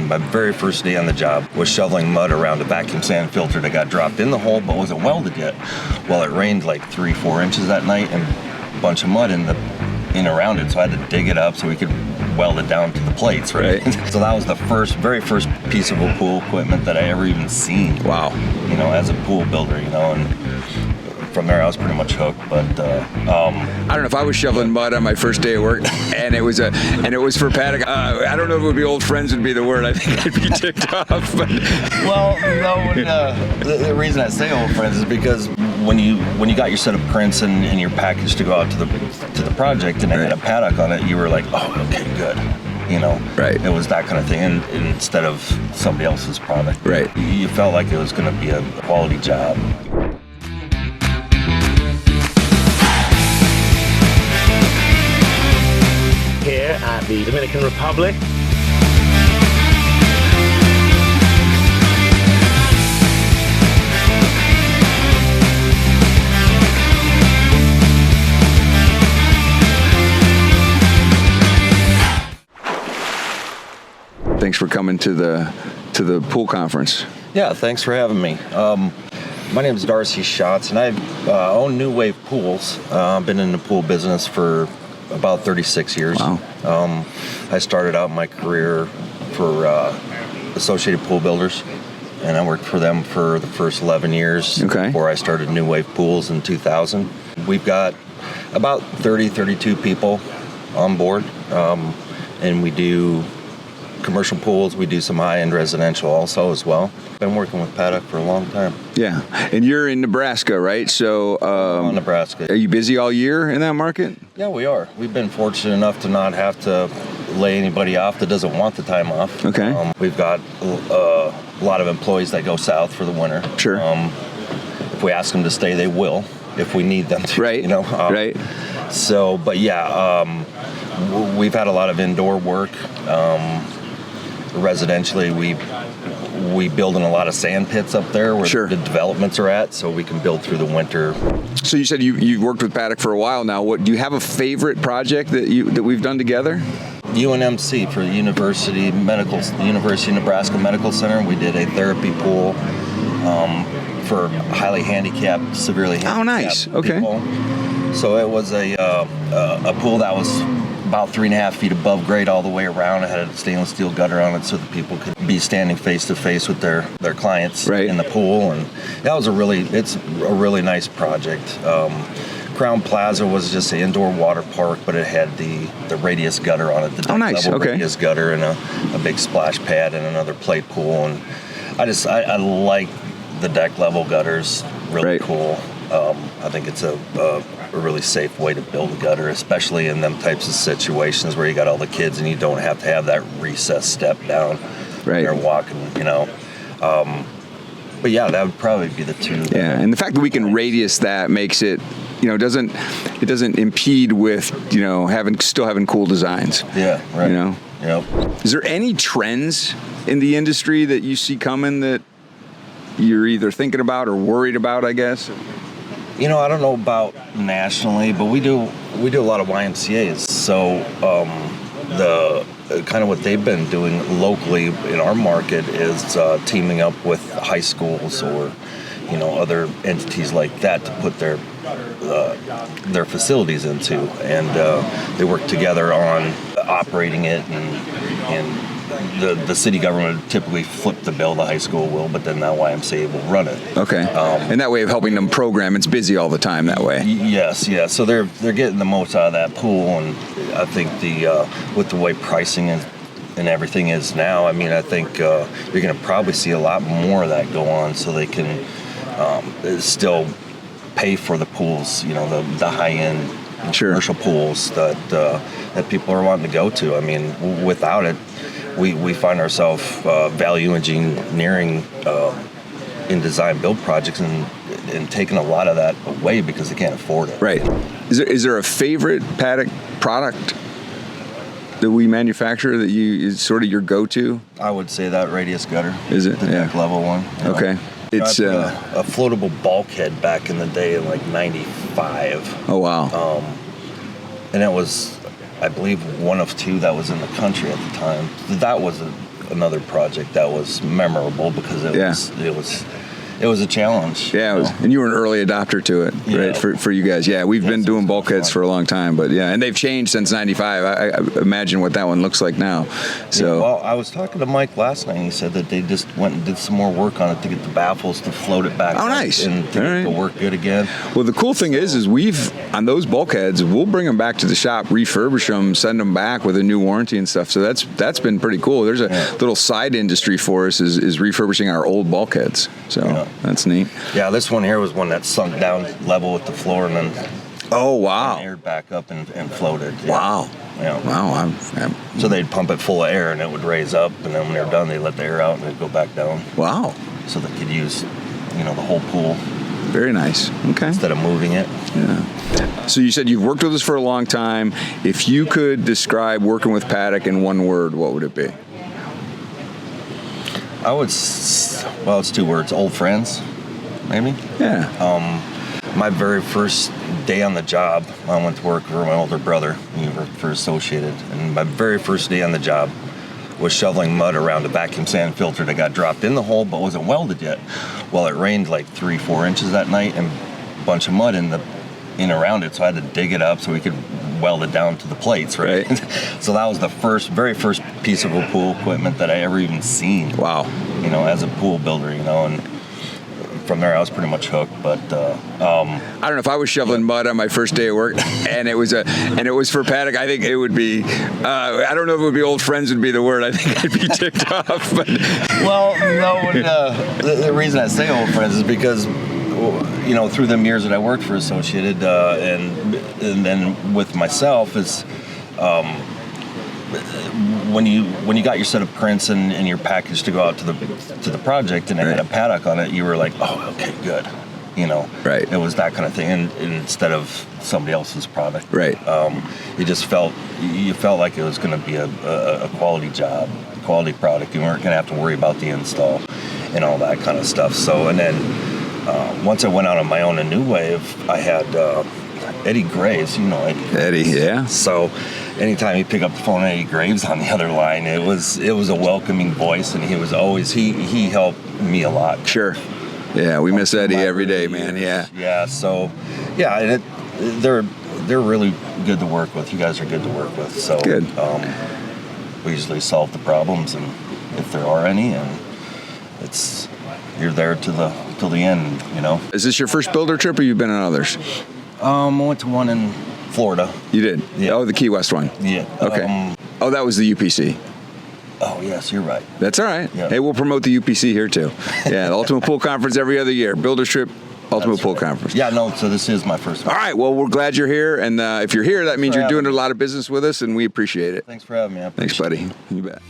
my very first day on the job was shoveling mud around a vacuum sand filter that got dropped in the hole but wasn't welded yet. Well, it rained like 3-4 inches that night and a bunch of mud in around it, so I had to dig it up so we could weld it down to the plates, right? So that was the very first piece of pool equipment that I ever even seen. Wow. As a pool builder, and from there I was pretty much hooked. But I don't know if I was shoveling mud on my first day of work, and it was for paddock. I don't know if it would be old friends would be the word. I think I'd be ticked off. But. Well, the reason I say old friends is because when you got your set of prints and your package to go out to the project and it had a paddock on it, you were like, oh, okay, good. Right. It was that kind of thing, and instead of somebody else's product. Right. You felt like it was going to be a quality job. Here at the Dominican Republic. Thanks for coming to the pool conference. Yeah, thanks for having me. My name is Darcy Schatz, and I own New Wave Pools. I've been in the pool business for about 36 years. Wow. I started out my career for Associated Pool Builders, and I worked for them for the first 11 years before I started New Wave Pools in 2000. We've got about 32 people on board, and we do commercial pools. We do some high-end residential also as well. Been working with paddock for a long time. Yeah, and you're in Nebraska, right? So, Nebraska. Are you busy all year in that market? Yeah, we are. We've been fortunate enough to not have to lay anybody off that doesn't want the time off. Okay. We've got a lot of employees that go south for the winter. Sure. If we ask them to stay, they will. If we need them to, right. Right. So, but yeah, we've had a lot of indoor work. Residentially, we build in a lot of sand pits up there where the developments are at, so we can build through the winter. So you said you've worked with paddock for a while now. What do you have a favorite project that we've done together? UNMC for the University of Nebraska Medical Center. We did a therapy pool for highly handicapped, severely handicapped people. So it was a pool that was about 3.5 feet above grade all the way around. It had a stainless steel gutter on it so that people could be standing face to face with their clients in the pool, and that was it's a really nice project. Crown Plaza was just an indoor water park, but it had the radius gutter on it, the deck level radius gutter, and a big splash pad and another play pool. And I like the deck level gutters. Really cool. I think it's a really safe way to build a gutter, especially in them types of situations where you got all the kids and you don't have to have that recess step down. Right. They're walking, but yeah, that would probably be the two. Yeah, and the fact that we can radius that makes it, it doesn't impede with, still having cool designs. Yeah, right. Yep. Is there any trends in the industry that you see coming that you're either thinking about or worried about, I guess? I don't know about nationally, but we do a lot of YMCAs. So the kind of what they've been doing locally in our market is teaming up with high schools or other entities like that to put their facilities into, and they work together on operating it, and the city government would typically flip the bill, the high school will, but then that YMCA will run it. Okay. And that way of helping them program, it's busy all the time that way. Yes, yeah. So they're getting the most out of that pool, and I think with the way pricing and everything is now, I think you're going to probably see a lot more of that go on, so they can still pay for the pools, the high-end commercial pools that people are wanting to go to. Without it, we find ourselves value engineering in design build projects and taking a lot of that away because they can't afford it. Right. Is there a favorite paddock product that we manufacture that is sort of your go-to? I would say that radius gutter. Is it? The deck level one. Okay. It's a floatable bulkhead back in the day in like 95. Oh, wow. And it was, I believe, one of two that was in the country at the time. That was another project that was memorable because it was a challenge. Yeah, and you were an early adopter to it, right? For you guys. Yeah, we've been doing bulkheads for a long time, but yeah, and they've changed since '95. I imagine what that one looks like now. So, well, I was talking to Mike last night, and he said that they just went and did some more work on it to get the baffles to float it back. Oh, nice. And to get it to work good again. Well, the cool thing is we've, on those bulkheads, we'll bring them back to the shop, refurbish them, send them back with a new warranty and stuff. So that's been pretty cool. There's a little side industry for us is refurbishing our old bulkheads. So that's neat. Yeah, this one here was one that sunk down level with the floor and then aired back up and floated. Yeah. Wow. Yeah. Wow. So they'd pump it full of air and it would raise up, and then when they were done, they'd let the air out and it'd go back down. Wow. So they could use, the whole pool. Very nice. Okay. Instead of moving it. Yeah. So you said you've worked with us for a long time. If you could describe working with Paddock in one word, what would it be? It's 2 words. Old friends, maybe. Yeah. My very first day on the job, I went to work for my older brother. We worked for Associated, and my very first day on the job was shoveling mud around a vacuum sand filter that got dropped in the hole but wasn't welded yet. Well, it rained like 3-4 inches that night, and a bunch of mud in around it, so I had to dig it up so we could weld it down to the plates, right? So that was the very first piece of pool equipment that I ever even seen. Wow. As a pool builder, and from there I was pretty much hooked. But I don't know if I was shoveling mud on my first day of work, and it was for Paddock. I think it would be. I don't know if it would be old friends would be the word. I think I'd be ticked off. But the reason I say old friends is because through them years that I worked for Associated, and then with myself is. When you got your set of prints and your package to go out to the project and it had a Paddock on it, you were like, oh, okay, good. Right. It was that kind of thing, and instead of somebody else's product. Right. You felt like it was going to be a quality job, a quality product. You weren't going to have to worry about the install and all that kind of stuff. So, and then once I went out on my own, a new wave, I had Eddie Graves. Eddie. Eddie, yeah. So anytime you pick up the phone, Eddie Graves on the other line, it was a welcoming voice, and he was always he helped me a lot. Sure. Yeah, we miss Eddie every day, man. Yeah. Yeah. So, and they're really good to work with. You guys are good to work with. So good. We usually solve the problems, and if there are any, and you're there till the end. Is this your first builder trip, or you've been on others? I went to one in Florida. You did? Yeah. Oh, the Key West one. Yeah. Okay. That was the UPC. Oh, yes, you're right. That's all right. Yeah. Hey, we'll promote the UPC here, too. Yeah, the Ultimate Pool Conference every other year. Builder's Trip, Ultimate Pool Conference. Yeah, no, so this is my first one. All right, well, we're glad you're here, and if you're here, that means you're doing a lot of business with us, and we appreciate it. Thanks for having me. Thanks, buddy. You bet.